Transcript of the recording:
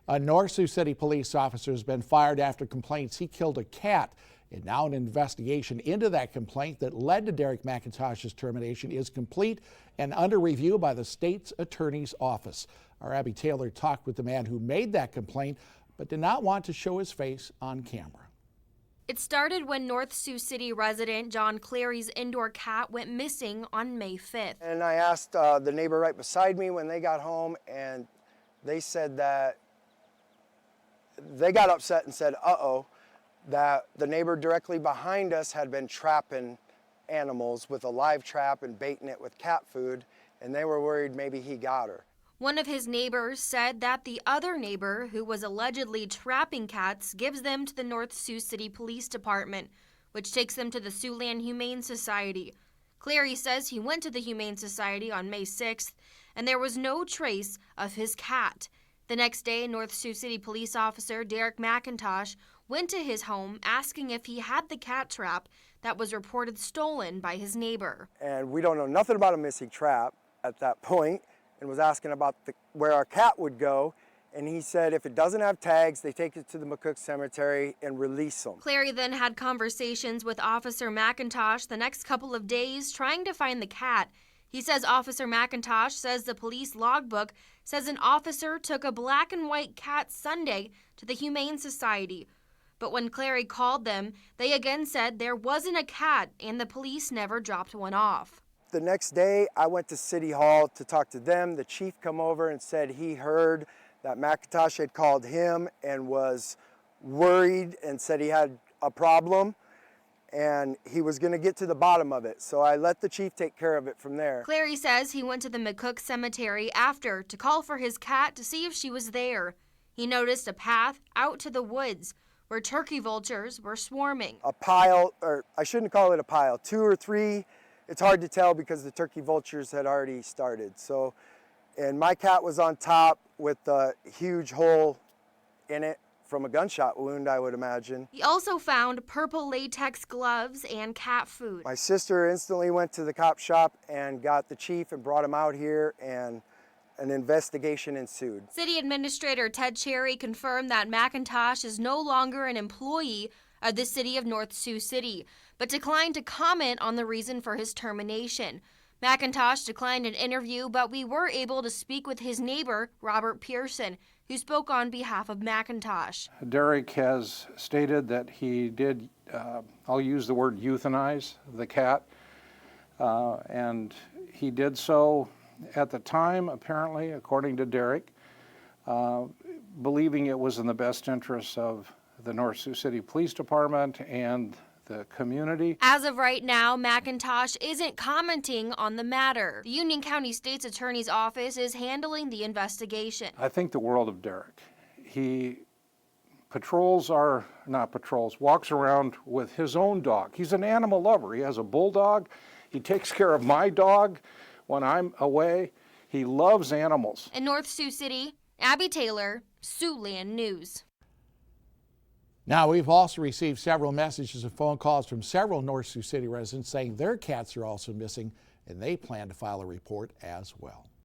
A North Sioux City police officer has been fired after complaints he killed a cat. And now an investigation into that complaint that led to Derek McIntosh's termination is complete and under review by the state's attorney's office. Our Abby Taylor talked with the man who made that complaint, but did not want to show his face on camera. It started when North Sioux City resident John Clary's indoor cat went missing on May 5th. And I asked the neighbor right beside me when they got home, and they said that they got upset and said, that the neighbor directly behind us had been trapping animals with a live trap and baiting it with cat food, and they were worried maybe he got her. One of his neighbors said that the other neighbor, who was allegedly trapping cats, gives them to the North Sioux City Police Department, which takes them to the Siouxland Humane Society. Clary says he went to the Humane Society on May 6th, and there was no trace of his cat. The next day, North Sioux City police officer Derek McIntosh went to his home asking if he had the cat trap that was reported stolen by his neighbor. And we don't know nothing about a missing trap at that point, and was asking about where our cat would go. And he said if it doesn't have tags, they take it to the McCook Cemetery and release them. Clary then had conversations with Officer McIntosh the next couple of days trying to find the cat. He says Officer McIntosh says the police logbook says an officer took a black and white cat Sunday to the Humane Society. But when Clary called them, they again said there wasn't a cat and the police never dropped one off. The next day, I went to City Hall to talk to them. The chief come over and said he heard that McIntosh had called him and was worried and said he had a problem and he was going to get to the bottom of it. So I let the chief take care of it from there. Clary says he went to the McCook Cemetery after to call for his cat to see if she was there. He noticed a path out to the woods where turkey vultures were swarming. A pile, or I shouldn't call it a pile, 2 or 3. It's hard to tell because the turkey vultures had already started. So, and my cat was on top with a huge hole in it from a gunshot wound, I would imagine. He also found purple latex gloves and cat food. My sister instantly went to the cop shop and got the chief and brought him out here, and an investigation ensued. City Administrator Ted Cherry confirmed that McIntosh is no longer an employee of the city of North Sioux City, but declined to comment on the reason for his termination. McIntosh declined an interview, but we were able to speak with his neighbor, Robert Pearson, who spoke on behalf of McIntosh. Derek has stated that he did, I'll use the word euthanize the cat, and he did so at the time, apparently, according to Derek, believing it was in the best interests of the North Sioux City Police Department and the community. As of right now, McIntosh isn't commenting on the matter. The Union County State's Attorney's Office is handling the investigation. I think the world of Derek. He walks around with his own dog. He's an animal lover. He has a bulldog. He takes care of my dog when I'm away. He loves animals. In North Sioux City, Abby Taylor, Siouxland News. Now, we've also received several messages and phone calls from several North Sioux City residents saying their cats are also missing, and they plan to file a report as well.